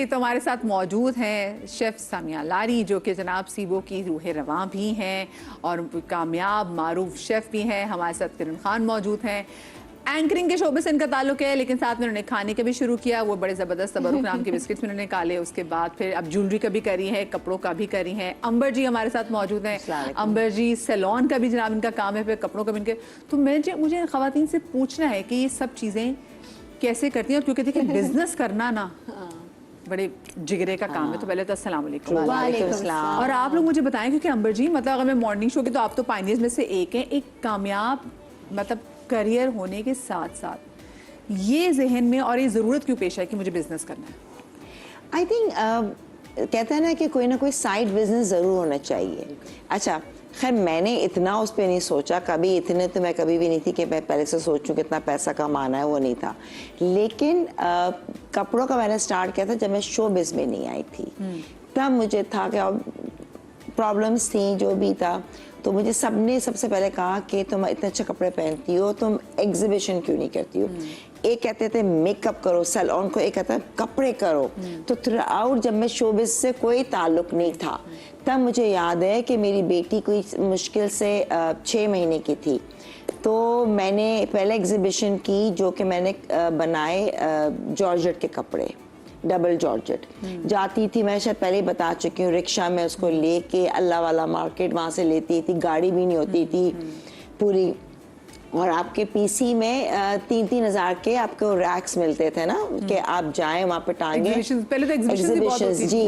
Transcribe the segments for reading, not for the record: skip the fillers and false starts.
तो हमारे साथ मौजूद हैं शेफ सामिया लारी, जो कि जनाब सीबो की रूह रवां भी हैं और कामयाब मारूफ शेफ भी हैं। हमारे साथ किरण खान मौजूद हैं। एंकरिंग के शोबे से इनका ताल्लुक है, लेकिन साथ में उन्होंने खाने का भी शुरू किया। वो बड़े ज़बरदस्त तबरुक नाम के बिस्किट्स में उन्होंने निकाले। उसके बाद फिर अब ज्वेलरी का भी करी है, कपड़ों का भी करी है। अंबर जी हमारे साथ मौजूद हैं। अंबर जी सैलून का भी जनाब इनका काम है, फिर कपड़ों का भी इनके। तो मुझे ख़वातीन से पूछना है कि ये सब चीज़ें कैसे करती हैं, और क्योंकि देखिए बिजनेस करना ना बड़े जिगरे का काम है। तो पहले तो अस्सलाम वालेकुम। और आप लोग मुझे बताएं, क्योंकि अंबर जी मतलब अगर मैं मॉर्निंग शो की, तो आप तो पायनियर्स में से एक हैं। एक कामयाब मतलब करियर होने के साथ साथ ये जहन में और ये ज़रूरत क्यों पेश है कि मुझे बिजनेस करना है? आई थिंक कहते हैं ना कि कोई ना कोई साइड बिजनेस ज़रूर होना चाहिए। अच्छा, खैर मैंने इतना उस पर नहीं सोचा कभी, इतने तो मैं कभी भी नहीं थी कि मैं पहले से सोचूं कितना पैसा कमाना है, वो नहीं था। लेकिन कपड़ों का मैंने स्टार्ट किया था जब मैं शो बिज में नहीं आई थी। तब मुझे था कि प्रॉब्लम्स थी, जो भी था। तो मुझे सबने सबसे पहले कहा कि तुम इतने अच्छे कपड़े पहनती हो, तुम एग्जीबिशन क्यों नहीं करती हो। एक कहते थे मेकअप करो सैलून को, एक कहता है कपड़े करो। तो थ्रू आउट जब मैं शोबिज से कोई ताल्लुक नहीं था, तब मुझे याद है कि मेरी बेटी कोई मुश्किल से 6 महीने की थी। तो मैंने पहले एग्जीबिशन की जो कि मैंने बनाए जॉर्जेट के कपड़े, डबल जॉर्जेट। जाती थी, मैं शायद पहले ही बता चुकी हूँ, रिक्शा में उसको लेके अल्लाह वाला मार्केट वहाँ से लेती थी, गाड़ी भी नहीं होती थी पूरी। और आपके पीसी में 3-3 हज़ार के आपको रैक्स मिलते थे ना, कि आप जाएं वहाँ पे टांगे। पहले तो एग्जीबिशन जी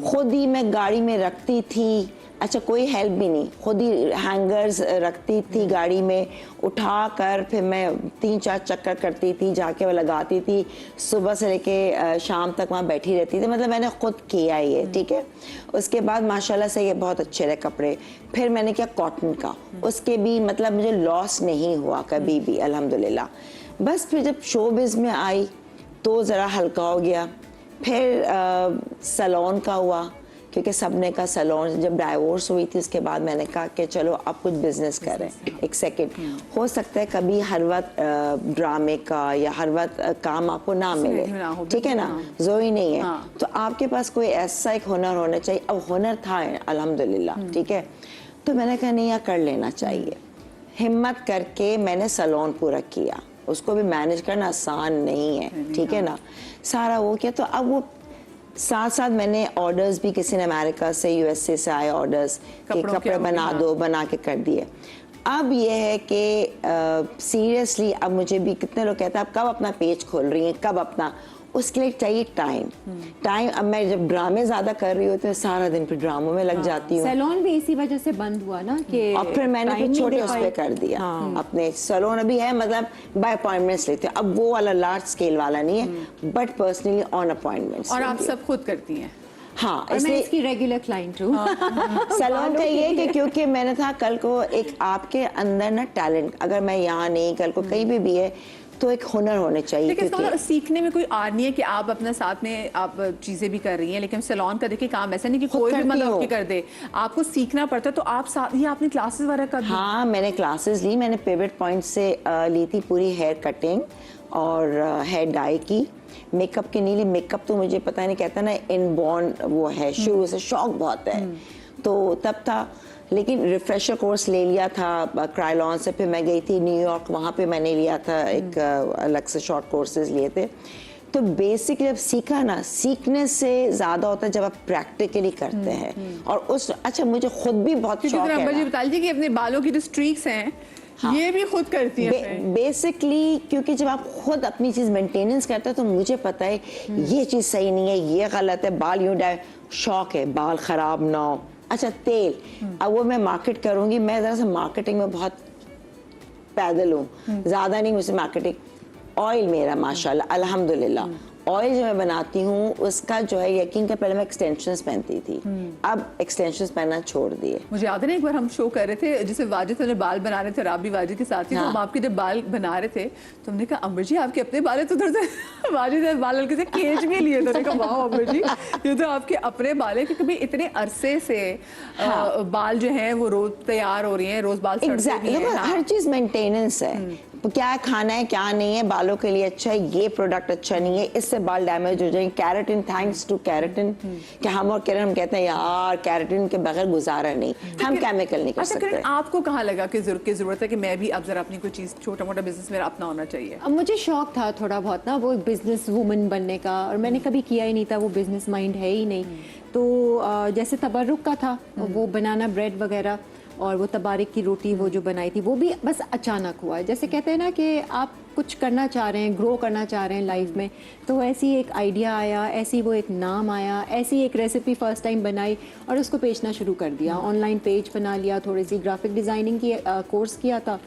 खुद ही मैं गाड़ी में रखती थी। अच्छा, कोई हेल्प भी नहीं, खुद ही हैंगर्स रखती थी गाड़ी में, उठा कर फिर मैं 3-4 चक्कर करती थी, जाके वो लगाती थी, सुबह से लेके शाम तक वहाँ बैठी रहती थी। मतलब मैंने खुद किया ये, ठीक है। उसके बाद माशाल्लाह से ये बहुत अच्छे रहे कपड़े। फिर मैंने किया कॉटन का, उसके भी मतलब मुझे लॉस नहीं हुआ कभी भी, अल्हम्दुलिल्लाह। बस फिर जब शोबिज में आई तो ज़रा हल्का हो गया। फिर सैलून का हुआ, क्योंकि सबने का सैलून। जब डाइवोर्स हुई थी उसके बाद मैंने कहा कि चलो अब कुछ बिजनेस करें। एक सेकंड, हो सकता है कभी हर वक्त ड्रामे का या हर वक्त काम आपको ना मिले, ठीक है ना, ज़रूरी नहीं है। तो आपके पास कोई ऐसा एक हुनर होना चाहिए। अब हुनर था अल्हम्दुलिल्लाह, ठीक है। तो मैंने कहा नहीं, यह कर लेना चाहिए। हिम्मत करके मैंने सैलून पूरा किया। उसको भी मैनेज करना आसान नहीं है, ठीक है ना। सारा वो किया। तो अब वो साथ साथ मैंने ऑर्डर्स भी, किसी ने अमेरिका से यूएसए से आए ऑर्डर्स कि कपड़े बना दो, बना के कर दिए। अब ये है कि सीरियसली अब मुझे भी कितने लोग कहते हैं आप कब अपना पेज खोल रही हैं, कब अपना, उसके लिए चाहिए टाइम। अब मैं जब ड्रामे ज्यादा कर रही होती हूँ, सारा दिन फिर ड्रामों में लग जाती हूँ। सैलून भी इसी वजह से बंद हुआ ना कि और फिर मैंने कुछ छोटे उस पे कर दिया। अपने सैलून अभी है, मतलब बाय अपॉइंटमेंट्स लेते हैं। अब वो वाला लार्ज स्केल वाला नहीं है, बट पर्सनली ऑन अपॉइंटमेंट्स। और आप सब खुद करती हैं? हाँ, इसलिए इसकी रेगुलर क्लाइंट हूँ। सैलून का ये कि क्योंकि मैंने था कल को एक आपके अंदर ना टैलेंट, अगर मैं यहाँ नहीं, कल को कहीं भी है, तो एक हुनर होने चाहिए। लेकिन इसका सीखने में कोई आर नहीं है कि आप अपने साथ में आप चीजें भी कर रही हैं, लेकिन सैलून का देखिए काम ऐसा नहीं कि कोई भी मतलब कर दे, आपको सीखना पड़ता है। तो आप साथ ही आपने क्लासेस वगैरह कर? हाँ, मैंने क्लासेस ली। मैंने पिवट पॉइंट से ली थी पूरी हेयर कटिंग और हेयर डाई की। मेकअप की नहीं ली, मेकअप तो मुझे पता नहीं, कहता ना इनबॉर्न वो है, शुरू से शौक बहुत है, तो तब था। लेकिन रिफ्रेशर कोर्स ले लिया था क्राइलॉन से। फिर मैं गई थी न्यूयॉर्क, वहाँ पे मैंने लिया था एक अलग से शॉर्ट कोर्सेज लिए थे। तो बेसिकली जब सीखा ना, सीखने से ज़्यादा होता है जब आप प्रैक्टिकली करते हैं। और उस अच्छा, मुझे खुद भी बहुत शौक है। मुझे बता लीजिए कि अपने बालों की जो स्ट्रीक्स हैं, हाँ, ये भी खुद करती है बेसिकली, क्योंकि जब आप खुद अपनी चीज़ मेंटेनेंस करते हैं तो मुझे पता है ये चीज़ सही नहीं है, ये गलत है, बाल यूँ डाय, शौक है बाल ख़राब ना हो। अच्छा, तेल, अब वो मैं मार्केट करूंगी। मैं ज़रा सा मार्केटिंग में बहुत पैदल हूँ, ज़्यादा नहीं मुझसे मार्केटिंग। ऑयल मेरा माशाल्लाह अल्हम्दुलिल्लाह, ऑयल जो मैं बनाती हूँ उसका जो है, यकीन कर पहले मैं एक्सटेंशंस पहनती थी, अब एक्सटेंशंस पहनना छोड़ दिए। मुझे याद है ना, एक बार हम शो कर रहे थे जिसे वाजिद ने बाल बना रहे थे, राबी वाजिद के साथ ही, तो हम आपके जब बाल बना रहे थे तो हमने कहा अम्बर जी आपके अपने बाल है, तो उधर से वाजिद ने बाल हल्के से खींच भी लिए। तो कहा वाह अम्बर जी, ये तो आपके अपने बाल है, क्योंकि भाई इतने अरसे से बाल जो है वो रोज तैयार हो रही है, रोज बाल हर चीज मेंटेनेंस है। क्या खाना है क्या नहीं है, बालों के लिए अच्छा है, ये प्रोडक्ट अच्छा नहीं है, इससे बाल डैमेज हो जाएंगे। कैरेटिन, थैंक्स टू कैरेटिन कि हम और किरण हम कहते हैं यार कैरेटिन के बगैर गुजारा नहीं, हम केमिकल नहीं कर अच्छा सकते। किरण, आपको कहाँ लगा कि जरूरत है कि मैं भी अब जरा अपनी कोई चीज़, छोटा मोटा बिजनेस मेरा अपना होना चाहिए? अब मुझे शौक था थोड़ा बहुत ना वो बिजनेस वुमन बनने का, और मैंने कभी किया ही नहीं था, वो बिजनेस माइंड है ही नहीं। तो जैसे तबर्रुक का था वो बनाना ब्रेड वगैरह, और वो तबारिक की रोटी वो जो बनाई थी वो भी बस अचानक हुआ। जैसे कहते हैं ना कि आप कुछ करना चाह रहे हैं, ग्रो करना चाह रहे हैं लाइफ में, तो ऐसी एक आइडिया आया, ऐसी वो एक नाम आया, ऐसी एक रेसिपी फर्स्ट टाइम बनाई और उसको बेचना शुरू कर दिया। ऑनलाइन पेज बना लिया, थोड़ी सी ग्राफिक डिज़ाइनिंग की कोर्स किया था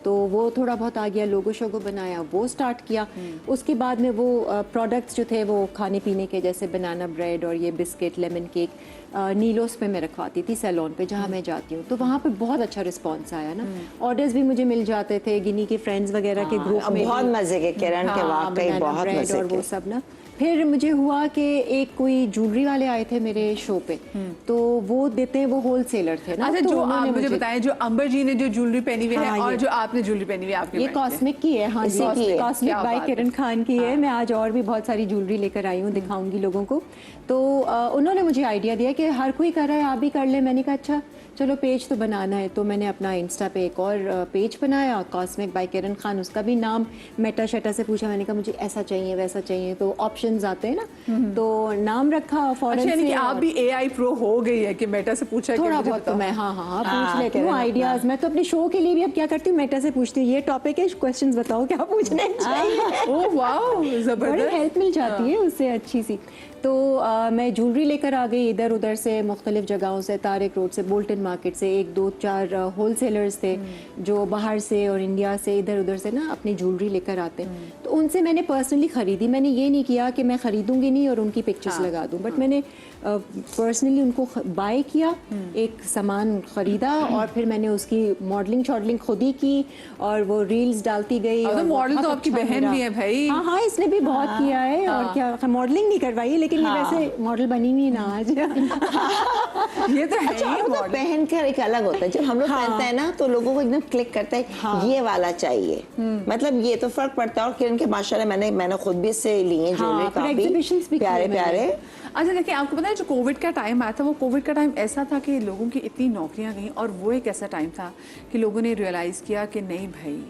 तो वो थोड़ा बहुत आ गया, लोगो शोगो बनाया, वो स्टार्ट किया। उसके बाद में वो प्रोडक्ट्स जो थे वो खाने पीने के, जैसे बनाना ब्रेड और ये बिस्किट, लेमन केक, नीलोस पे मैं रखवाती थी सैलून पे जहाँ मैं जाती हूँ, तो वहाँ पे बहुत अच्छा रिस्पांस आया ना। ऑर्डर्स भी मुझे मिल जाते थे, गिनी के फ्रेंड्स वगैरह के ग्रुप में। बहुत मजे के किरण के, वाकई बहुत मजे और के। वो सब ना। फिर मुझे हुआ कि एक कोई ज्वेलरी वाले आए थे मेरे शो पे, तो वो देते हैं, वो होलसेलर थे ना। अच्छा, तो जो उन्होंने आप मुझे बताएं, जो अंबर जी ने जो ज्वेलरी पहनी हुई है हाँ, और ये- जो आपने ज्वेलरी पहनी हुई है आपके ये brand की। कॉस्मिक की है। हाँ जी, इसी की है। कॉस्मिक क्या बाय बात है। किरण खान की है। मैं आज और भी बहुत सारी ज्वेलरी लेकर आई हूँ, दिखाऊंगी लोगों को। तो उन्होंने मुझे आइडिया दिया कि हर कोई कर रहा है, आप भी कर ले। मैंने कहा अच्छा चलो पेज तो बनाना है, तो मैंने अपना इंस्टा पे एक और पेज बनाया, कॉस्मिक बाय किरण खान। उसका भी नाम मेटा शेटा से पूछा, मैंने कहा मुझे ऐसा चाहिए वैसा चाहिए, तो ऑप्शंस आते हैं ना, तो नाम रखा फौरन अच्छा, यानी से। कि आप भी AI प्रो हो गई है कि मेटा से पूछा है कि थोड़ा मुझे बहुत तो बताओ। मैं हाँ पूछ लेती हूँ आइडियाज। मैं तो अपने शो के लिए भी अब क्या करती हूँ, मेटा से पूछती हूँ ये टॉपिक है, क्वेश्चंस बताओ क्या पूछने चाहिए। ओह वाओ, बड़ी जबरदस्त। हेल्प मिल जाती है उससे अच्छी सी। तो मैं ज्वेलरी लेकर आ गई इधर उधर से, मुख्तलिफ जगहों से, तारिक रोड से, बोल्टन मार्केट से, एक दो चार होलसेलर्स थे जो बाहर से और इंडिया से इधर उधर से ना अपनी ज्वेलरी लेकर आते हैं, तो उनसे मैंने पर्सनली ख़रीदी। मैंने ये नहीं किया कि मैं ख़रीदूंगी नहीं और उनकी पिक्चर्स लगा दूं, बट मैंने पर्सनली उनको बाय किया, एक सामान ख़रीदा और फिर मैंने उसकी मॉडलिंग शॉडलिंग खुद ही की और वो रील्स डालती गई। अब तो और मॉडल बहुत तो आपकी अच्छा बहन मेरा- भी है भाई। हाँ, इसने भी बहुत किया है। और क्या, मॉडलिंग नहीं करवाई लेकिन ये वैसे मॉडल बनी हुई ना आज। ये तो है अच्छा, ही मतलब मॉडल। पहन कर एक अलग होता है, जब हम लोग पहनते हैं ना तो लोगों को एकदम क्लिक करता है ये वाला चाहिए। मतलब ये तो फर्क पड़ता है। और किरण के माशाल्लाह मैंने खुद भी इससे ली है ज्वेलरी, फिर exhibitions भी काफी किए प्यारे मैंने। प्यारे। अच्छा देखिए, आपको पता है जो कोविड का टाइम आया था, वो कोविड का टाइम ऐसा था कि लोगों की इतनी नौकरियां गई, और वो एक ऐसा टाइम था कि लोगों ने रियलाइज़ किया कि नहीं भाई,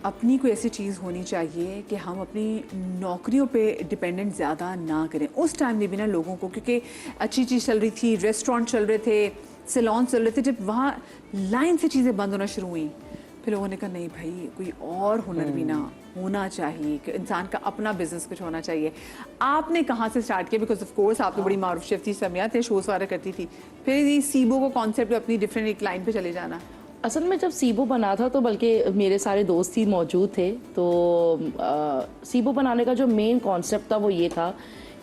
अपनी कोई ऐसी चीज़ होनी चाहिए कि हम अपनी नौकरियों पे डिपेंडेंट ज़्यादा ना करें। उस टाइम में भी ना लोगों को, क्योंकि अच्छी चीज़ चल रही थी, रेस्टोरेंट चल रहे थे, सैलून चल रहे थे, जब वहाँ लाइन से चीज़ें बंद होना शुरू हुई, फिर लोगों ने कहा नहीं भाई, कोई और हुनर भी ना होना चाहिए, कि इंसान का अपना बिजनेस कुछ होना चाहिए। आपने कहाँ से स्टार्ट किया? बिकॉज ऑफ कोर्स आप तो बड़ी मारूफ शेफ थी, समिया थे, शोज़ वगैरह करती थी, फिर ये सीबो को कॉन्सेप्ट अपनी डिफरेंट एक लाइन पे चले जाना। असल में जब सीबो बना था तो बल्कि मेरे सारे दोस्त ही मौजूद थे, तो सीबो बनाने का जो मेन कॉन्सेप्ट था वो ये था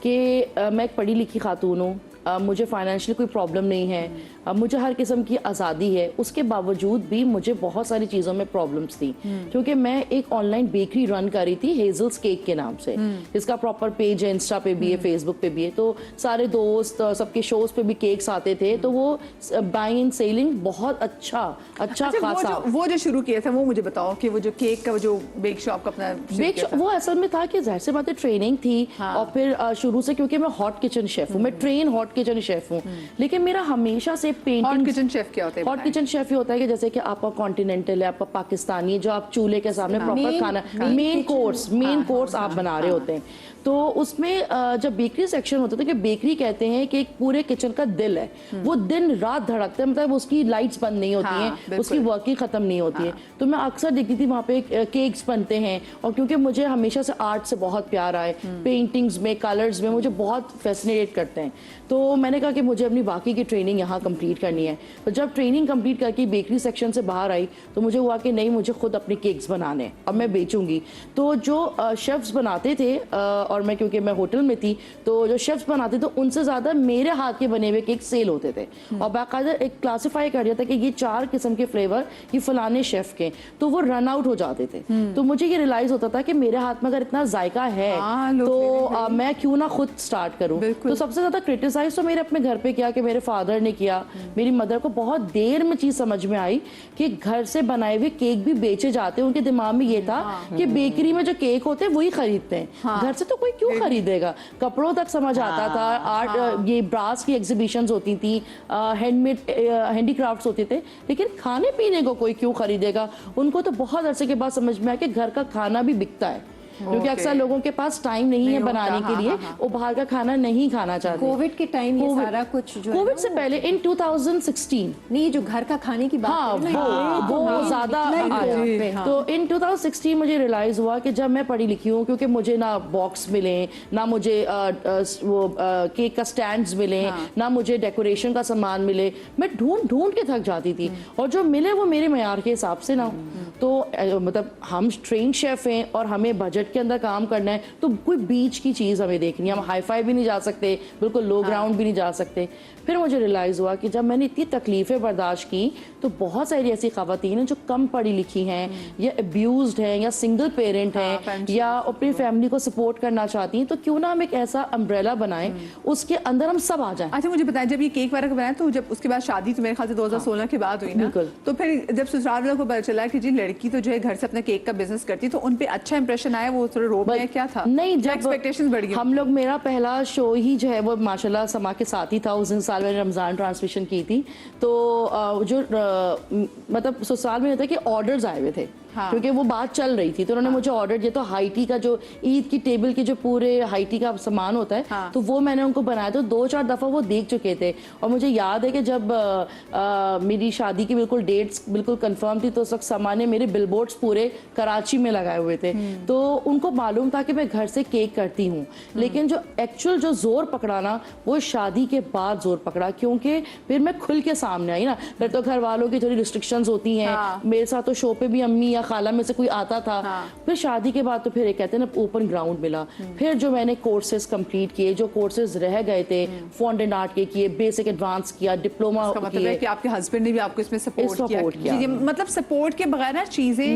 कि मैं एक पढ़ी लिखी खातून हूँ, मुझे फाइनेंशियल कोई प्रॉब्लम नहीं है, मुझे हर किस्म की आज़ादी है, उसके बावजूद भी मुझे बहुत सारी चीज़ों में प्रॉब्लम्स थी, क्योंकि मैं एक ऑनलाइन बेकरी रन कर रही थी हेजल्स केक के नाम से, जिसका प्रॉपर पेज है, इंस्टा पे भी है, फेसबुक पे भी है। तो सारे दोस्त, सबके शोज पे भी केक्स आते थे, तो वो बाइंग एंड सेलिंग बहुत अच्छा खासा। वो जो शुरू किया था वो मुझे बताओ, कि वो जो केक का, वो जो बेक शॉप का अपना शुरू किया था। वो असल में था कि जाहिर सी बात है ट्रेनिंग थी, और फिर शुरू से, क्योंकि मैं हॉट किचन शेफ हूँ, मैं ट्रेन हॉट किचन शेफ हूँ, लेकिन मेरा हमेशा से पेंटिंग। हॉट किचन शेफ क्या होता है? हॉट किचन शेफ ये होता है कि जैसे कि आपका कॉन्टिनेंटल है, आपका पाकिस्तानी, जो आप चूल्हे के सामने प्रॉपर खाना, मेन कोर्स आप बना रहे होते हैं। तो उसमें जब बेकरी सेक्शन होता है, तो बेकरी कहते हैं कि एक पूरे किचन का दिल है, वो दिन रात धड़कता है, मतलब उसकी लाइट्स बंद नहीं होती हैं, उसकी वर्किंग खत्म नहीं होती है। तो मैं अक्सर देखती थी वहाँ पे केक्स बनते हैं, और क्योंकि मुझे हमेशा से आर्ट से बहुत प्यार आए, पेंटिंग्स में, कलर्स में मुझे बहुत फैसिनेट करते हैं, तो मैंने कहा कि मुझे अपनी बाकी की ट्रेनिंग यहाँ कंप्लीट करनी है। तो जब ट्रेनिंग कंप्लीट करके बेकरी सेक्शन से बाहर आई, तो मुझे हुआ कि नहीं, मुझे खुद अपने केक्स बनाने हैं, अब मैं बेचूंगी। तो जो शेफ्स बनाते थे और मैं क्योंकि मैं होटल में थी तो जो शेफ्स बनाते तो उनसे ज़्यादा मेरे हाथ के बने हुए केक सेल होते थे और बाकायदा एक क्लासीफाई कर दिया था कि ये 4 किस्म के फ्लेवर ये फलाने शेफ के, तो वो रन आउट हो जाते थे। तो मुझे ये रियलाइज होता था कि मेरे हाथ में अगर इतना जायका है तो मैं क्यों ना खुद स्टार्ट करूं। तो सबसे ज़्यादा क्रिटिसाइज तो मेरे अपने घर पे किया कि मेरे फादर ने किया। मेरी मदर को बहुत देर में चीज़ समझ में आई कि घर से बनाए हुए केक भी बेचे जाते हैं। उनके दिमाग में ये था कि बेकरी में जो केक होते हैं वही खरीदते हैं, घर से तो कोई क्यों खरीदेगा। कपड़ों तक समझ आता था, आर्ट ये ब्रास की एग्जीबिशंस होती थी, हैंडमेड हैंडीक्राफ्ट्स होते थे, लेकिन खाने पीने को कोई क्यों खरीदेगा। उनको तो बहुत अरसे के बाद समझ में आया कि घर का खाना भी बिकता है, क्योंकि अक्सर लोगों के पास टाइम नहीं है बनाने के लिए, वो बाहर का खाना नहीं खाना चाहते। कोविड के टाइम ये सारा कुछ जो कोविड से पहले इन 2016 नहीं, जो घर का खाने की बात हाँ, है ना, वो ज्यादा आया। तो इन 2016 मुझे रियलाइज हुआ कि जब मैं पढ़ी लिखी हूँ, क्योंकि मुझे ना बॉक्स मिले, ना मुझे वो केक का स्टैंड्स मिले, ना मुझे डेकोरेशन का सामान मिले, मैं ढूंढ ढूंढ के थक जाती थी, और जो मिले वो मेरे मयार के हिसाब से ना हो। तो मतलब हम ट्रेन शेफ हैं और हमें बजट के अंदर काम करना है, तो कोई बीच की चीज़ हमें देखनी है। हम हाई फाई भी नहीं जा सकते, बिल्कुल लो ग्राउंड भी नहीं जा सकते। फिर मुझे रियलाइज़ हुआ कि जब मैंने इतनी तकलीफ़ें बर्दाश्त की तो बहुत सारी ऐसी ख़वातीन हैं जो कम पढ़ी लिखी हैं या अब्यूज्ड हैं या सिंगल पेरेंट हैं या अपनी फैमिली को सपोर्ट करना चाहती हैं, तो क्यों ना हम एक ऐसा अम्ब्रेला बनाएं उसके अंदर हम सब आ जाएं। अच्छा मुझे बताएं, जब ये केक वगैरह बनाया तो जब उसके बाद शादी तो मेरे ख्याल से 2016 के बाद हुई ना, तो फिर जब ससुराल वालों को पता चला कि जी लड़की तो जो है घर से अपना केक का बिजनेस करती, तो उन पे अच्छा इंप्रेशन आया, वो थोड़ा रोब में क्या था? नहीं, जब एक्सपेक्टेशंस बढ़ गई। हम लोग, मेरा पहला शो ही जो है वो माशाल्लाह समा के साथ ही था। उस दिन साल मैंने रमज़ान ट्रांसमिशन की थी, तो मतलब ससुराल में होता है कि ऑर्डर्स आए हुए थे, क्योंकि वो बात चल रही थी, तो उन्होंने मुझे ऑर्डर दिया। तो हाईटी का जो ईद की टेबल के जो पूरे हाईटी का सामान होता है, तो वो मैंने उनको बनाया। तो 2-4 दफ़ा वो देख चुके थे, और मुझे याद है कि जब मेरी शादी की बिल्कुल डेट्स बिल्कुल कंफर्म थी, तो उस वक्त समा ने मेरे बिलबोर्ड्स पूरे कराची में लगाए हुए थे। तो उनको मालूम था कि मैं घर से केक करती हूँ, लेकिन जो एक्चुअल जो जोर पकड़ा ना, वो शादी के बाद जोर पकड़ा, क्योंकि फिर मैं खुल के सामने आई ना। फिर तो घर वालों की थोड़ी रिस्ट्रिक्शंस होती हैं, मेरे साथ तो शो पे भी अम्मी खाला में से कोई आता था। फिर शादी के बाद तो फिर एक कहते हैं ना ओपन ग्राउंड मिला। फिर जो मैंने कोर्सेज कंप्लीट किए, जो कोर्सेज रह गए थे, फॉन्टेन आर्ट के किए, बेसिक एडवांस किया, डिप्लोमा किया। मतलब है कि आपके हस्बैंड ने भी आपको इसमें सपोर्ट किया। मतलब सपोर्ट के बगैर ना चीजें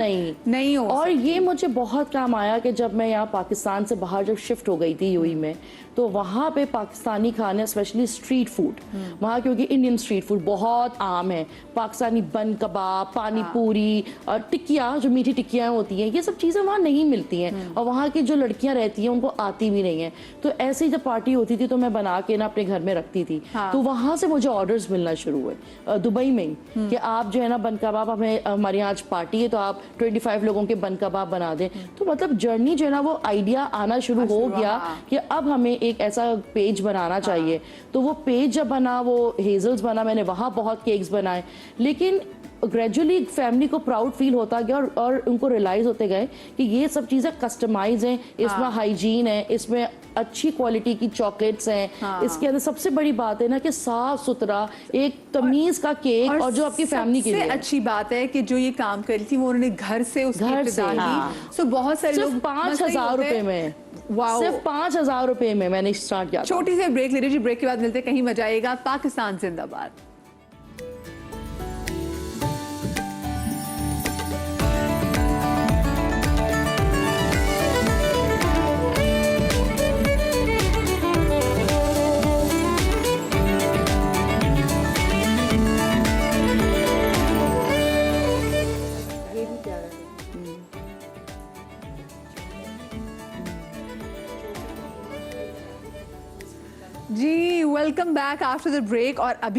नहीं हो। और ये मुझे बहुत काम आया कि जब मैं यहाँ पाकिस्तान से बाहर जब शिफ्ट हो गई थी यूएई में, तो वहाँ पे पाकिस्तानी खाने स्पेशली स्ट्रीट फूड, वहाँ क्योंकि इंडियन स्ट्रीट फूड बहुत आम है, पाकिस्तानी बन कबाब, पानी पूरी और टिक्कियाँ, जो मीठी टिक्कियाँ होती हैं, ये सब चीज़ें वहाँ नहीं मिलती हैं, और वहाँ की जो लड़कियाँ रहती हैं उनको आती भी नहीं है। तो ऐसी जब पार्टी होती थी तो मैं बना के ना अपने घर में रखती थी। तो वहाँ से मुझे ऑर्डर्स मिलना शुरू हुए दुबई में ही, कि आप जो है ना बन कबाब, हमें हमारे यहाँ आज पार्टी है तो आप 25 लोगों के बन कबाब बना दें। तो मतलब जर्नी जो है ना वो आइडिया आना शुरू हो गया कि अब हमें एक ऐसा पेज बनाना चाहिए। तो वो पेज जब बना, वो हेजल्स बना, मैंने वहाँ बहुत केक्स बनाए, लेकिन ग्रेजुअली फैमिली को प्राउड फील होता गया, और उनको रियलाइज होते गए कि ये सब चीज़ें कस्टमाइज हैं, इसमें हाइजीन है, इसमें अच्छी क्वालिटी की चॉकलेट्स हैं, इसके अंदर सबसे बड़ी बात है ना कि साफ सुथरा एक तमीज का केक, और जो आपकी फैमिली के लिए अच्छी बात है कि जो ये काम कर रही थी वो उन्होंने घर से सो बहुत सारे लोग 5,000 रुपए में, सिर्फ 5,000 रुपए में मैंने स्टार्ट किया। छोटी सी ब्रेक ले लीजिए, ब्रेक के बाद मिलते कहीं मजा आएगा। पाकिस्तान जिंदाबाद। जी welcome back after the break. और अभी